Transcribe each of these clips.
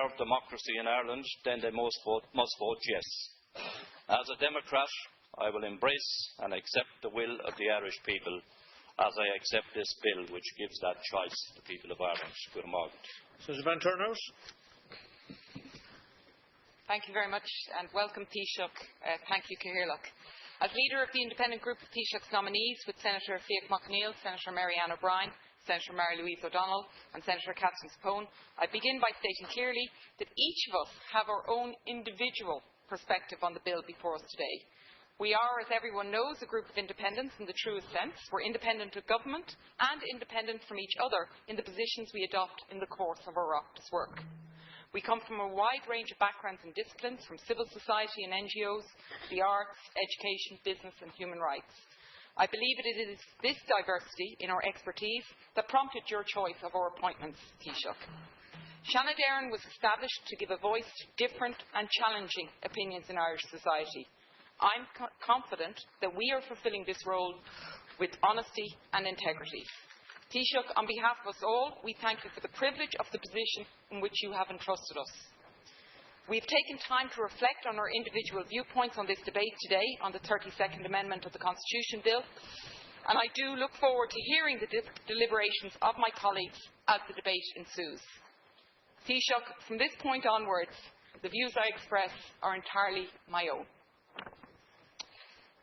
better democracy in Ireland, then they must vote yes. As a Democrat, I will embrace and accept the will of the Irish people as I accept this bill which gives that choice to the people of Ireland. Good morning. Senator Van Turnhout. Thank you very much and welcome Taoiseach. Thank you, Cathaoirleach. As leader of the independent group of Taoiseach's nominees with Senator Fiach McNeill, Senator Marianne O'Brien, Senator Mary-Louise O'Donnell and Senator Catherine Sapone, I begin by stating clearly that each of us have our own individual perspective on the bill before us today. We are, as everyone knows, a group of independents in the truest sense. We're independent of government and independent from each other in the positions we adopt in the course of our office work. We come from a wide range of backgrounds and disciplines, from civil society and NGOs, the arts, education, business and human rights. I believe it is this diversity in our expertise that prompted your choice of our appointments, Taoiseach. Seanad Éireann was established to give a voice to different and challenging opinions in Irish society. I'm confident that we are fulfilling this role with honesty and integrity. Taoiseach, on behalf of us all, we thank you for the privilege of the position in which you have entrusted us. We have taken time to reflect on our individual viewpoints on this debate today on the 32nd Amendment of the Constitution Bill, and I do look forward to hearing the deliberations of my colleagues as the debate ensues. Taoiseach, from this point onwards, the views I express are entirely my own.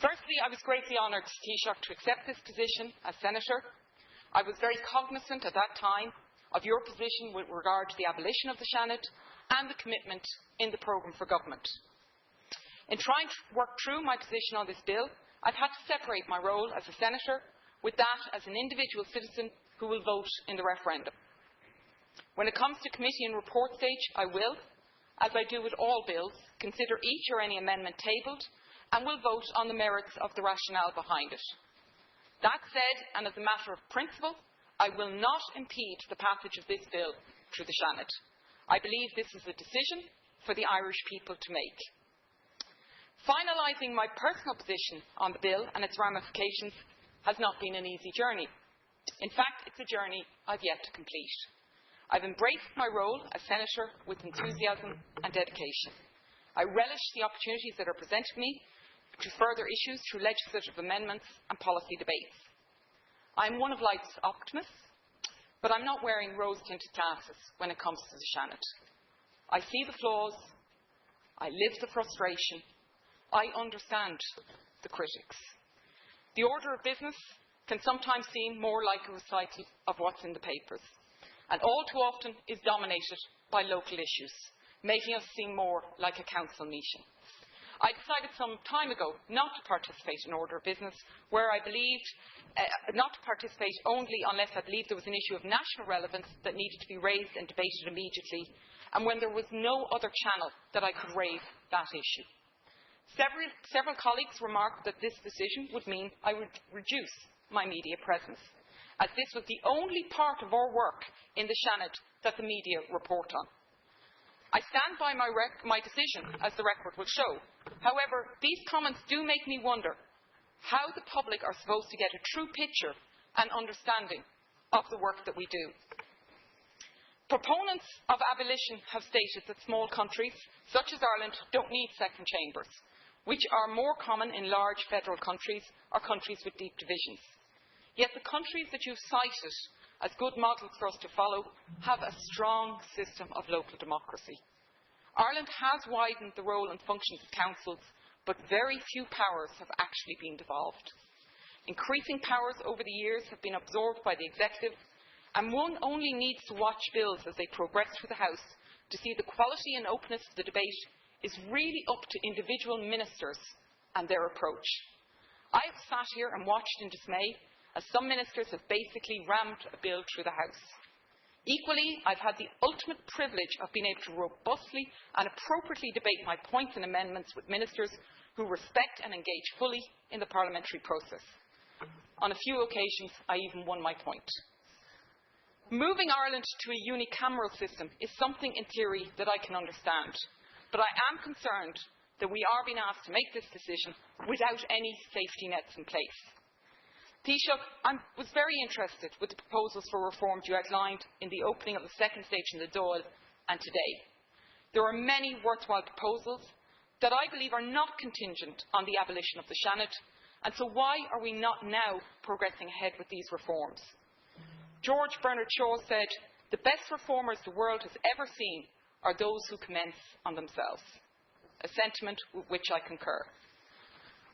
Firstly, I was greatly honoured, Taoiseach, to accept this position as Senator. I was very cognisant at that time of your position with regard to the abolition of the Seanad and the commitment in the programme for government. In trying to work through my position on this bill, I've had to separate my role as a Senator with that as an individual citizen who will vote in the referendum. When it comes to committee and report stage, I will, as I do with all bills, consider each or any amendment tabled and will vote on the merits of the rationale behind it. That said, and as a matter of principle, I will not impede the passage of this bill through the Seanad. I believe this is a decision for the Irish people to make. Finalising my personal position on the bill and its ramifications has not been an easy journey. In fact, it's a journey I've yet to complete. I've embraced my role as Senator with enthusiasm and dedication. I relish the opportunities that are presented to me to further issues through legislative amendments and policy debates. I am one of life's optimists, but I'm not wearing rose-tinted glasses when it comes to the Seanad. I see the flaws, I live the frustration, I understand the critics. The order of business can sometimes seem more like a recital of what's in the papers, and all too often is dominated by local issues, making us seem more like a council meeting. I decided some time ago not to participate in order of business where I believed not to participate only unless I believed there was an issue of national relevance that needed to be raised and debated immediately, and when there was no other channel that I could raise that issue. Several colleagues remarked that this decision would mean I would reduce my media presence, as this was the only part of our work in the Seanad that the media report on. I stand by my decision, as the record will show. However, these comments do make me wonder how the public are supposed to get a true picture and understanding of the work that we do. Proponents of abolition have stated that small countries, such as Ireland, don't need second chambers, which are more common in large federal countries or countries with deep divisions. Yet the countries that you've cited as good models for us to follow have a strong system of local democracy. Ireland has widened the role and functions of councils, but very few powers have actually been devolved. Increasing powers over the years have been absorbed by the executive, and one only needs to watch bills as they progress through the House to see the quality and openness of the debate is really up to individual ministers and their approach. I have sat here and watched in dismay as some ministers have basically rammed a bill through the House. Equally, I've had the ultimate privilege of being able to robustly and appropriately debate my points and amendments with ministers who respect and engage fully in the parliamentary process. On a few occasions, I even won my point. Moving Ireland to a unicameral system is something in theory that I can understand, but I am concerned that we are being asked to make this decision without any safety nets in place. Taoiseach, I was very interested with the proposals for reforms you outlined in the opening of the second stage in the Dáil and today. there are many worthwhile proposals that I believe are not contingent on the abolition of the Seanad, and so why are we not now progressing ahead with these reforms? George Bernard Shaw said, "The best reformers the world has ever seen are those who commence on themselves," a sentiment with which I concur.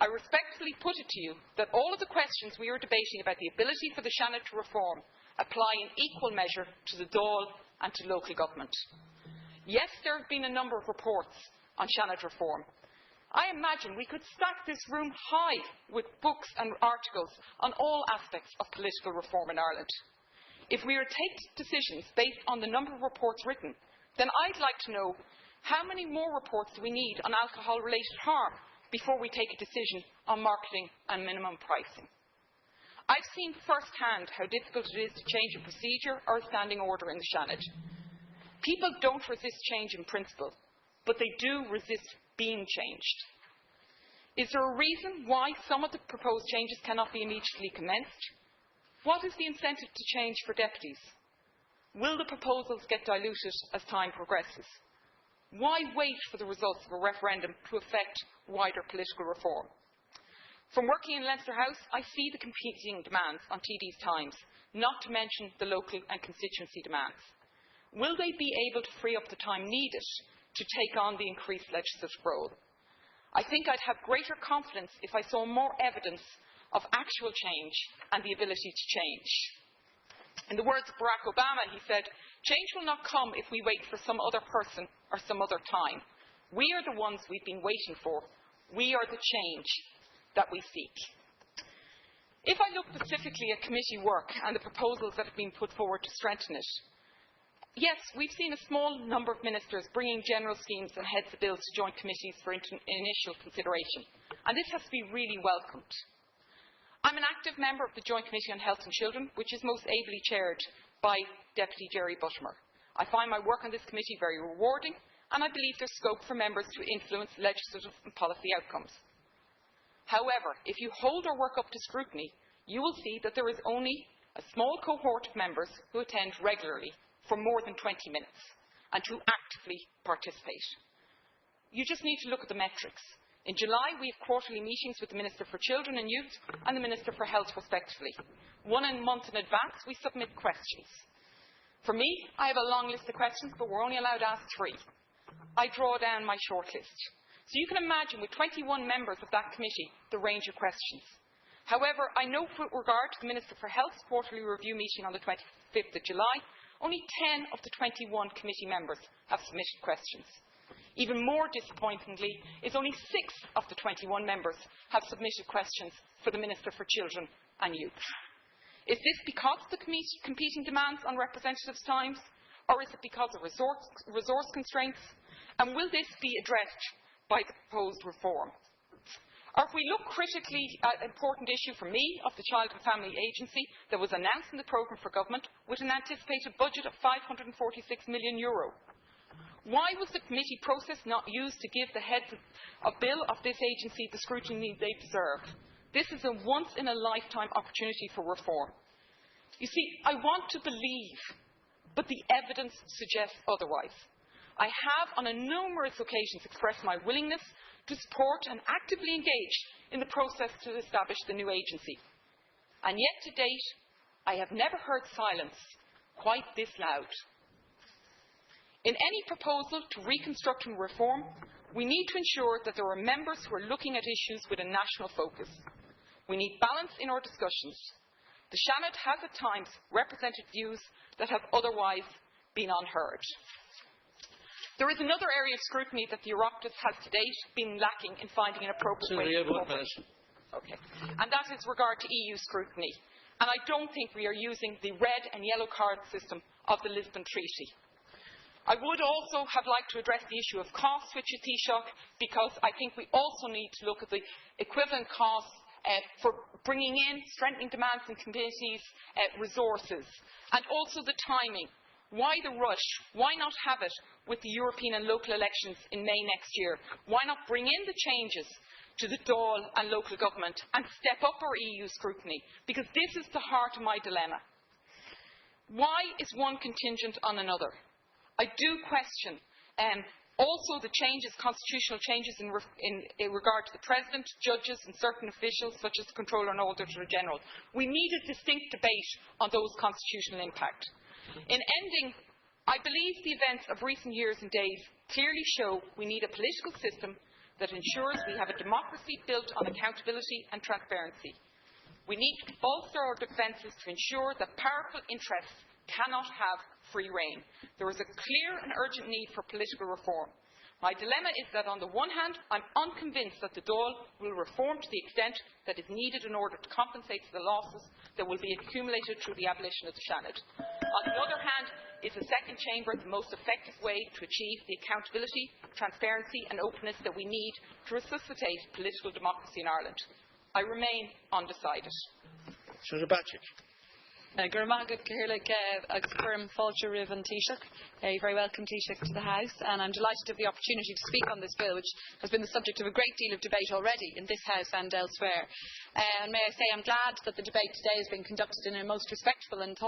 I respectfully put it to you that all of the questions we are debating about the ability for the Seanad to reform apply in equal measure to the Dáil and to local government. Yes, there have been a number of reports on Seanad reform. I imagine we could stack this room high with books and articles on all aspects of political reform in Ireland. If we are to take decisions based on the number of reports written, then I'd like to know how many more reports do we need on alcohol-related harm before we take a decision on marketing and minimum pricing. I've seen first-hand how difficult it is to change a procedure or a standing order in the Seanad. People don't resist change in principle, but they do resist being changed. Is there a reason why some of the proposed changes cannot be immediately commenced? What is the incentive to change for deputies? Will the proposals get diluted as time progresses? Why wait for the results of a referendum to effect wider political reform? From working in Leinster House, I see the competing demands on TD's times, not to mention the local and constituency demands. Will they be able to free up the time needed to take on the increased legislative role? I think I'd have greater confidence if I saw more evidence of actual change and the ability to change. In the words of Barack Obama, he said, "Change will not come if we wait for some other person or some other time. We are the ones we've been waiting for. We are the change that we seek." If I look specifically at committee work and the proposals that have been put forward to strengthen it, yes, we've seen a small number of ministers bringing general schemes and heads of bills to joint committees for initial consideration, and this has to be really welcomed. I'm an active member of the Joint Committee on Health and Children, which is most ably chaired by Deputy Jerry Buttimer. I find my work on this committee very rewarding, and I believe there is scope for members to influence legislative and policy outcomes. However, if you hold our work up to scrutiny, you will see that there is only a small cohort of members who attend regularly for more than 20 minutes and who actively participate. You just need to look at the metrics. In July, we have quarterly meetings with the Minister for Children and Youth and the Minister for Health, respectively. One month in advance, we submit questions. For me, I have a long list of questions, but we're only allowed to ask 3. I draw down my short list. So you can imagine, with 21 members of that committee, the range of questions. However, I know with regard to the Minister for Health's quarterly review meeting on the 25th of July, only 10 of the 21 committee members have submitted questions. Even more disappointingly is only 6 of the 21 members have submitted questions for the Minister for Children and Youth. Is this because of the competing demands on representatives' times, or is it because of resource constraints? And will this be addressed by the proposed reform? Or if we look critically at an important issue for me of the Child and Family Agency that was announced in the programme for government with an anticipated budget of €546 million. Why was the committee process not used to give the heads of bill of this agency the scrutiny they deserve? This is a once-in-a-lifetime opportunity for reform. You see, I want to believe, but the evidence suggests otherwise. I have on numerous occasions expressed my willingness to support and actively engage in the process to establish the new agency. And yet to date, I have never heard silence quite this loud. In any proposal to reconstruct and reform, we need to ensure that there are members who are looking at issues with a national focus. We need balance in our discussions. The Seanad has at times represented views that have otherwise been unheard. There is another area of scrutiny that the Oireachtas has to date been lacking in finding an appropriate way to incorporate. Okay. And that is regard to EU scrutiny. And I don't think we are using the red and yellow card system of the Lisbon Treaty. I would also have liked to address the issue of costs, which is Taoiseach, because I think we also need to look at the equivalent costs for bringing in, strengthening demands in communities, resources, and also the timing. Why the rush? Why not have it with the European and local elections in May next year? Why not bring in the changes to the Dáil and local government and step up our EU scrutiny? Because this is the heart of my dilemma. Why is one contingent on another? I do question Also, the constitutional changes in regard to the President, judges and certain officials, such as the Controller and Auditor General. We need a distinct debate on those constitutional impact. In ending, I believe the events of recent years and days clearly show we need a political system that ensures we have a democracy built on accountability and transparency. We need to bolster our defences to ensure that powerful interests cannot have free rein. There is a clear and urgent need for political reform. My dilemma is that, on the one hand, I am unconvinced that the Dáil will reform to the extent that is needed in order to compensate for the losses that will be accumulated through the abolition of the Seanad. On the other hand, is the second chamber the most effective way to achieve the accountability, transparency and openness that we need to resuscitate political democracy in Ireland? I remain undecided. Senator Bacic. Very welcome, Taoiseach, to the House, and I am delighted to have the opportunity to speak on this bill, which has been the subject of a great deal of debate already in this House and elsewhere. And may I say I am glad that the debate today has been conducted in a most respectful and thoughtful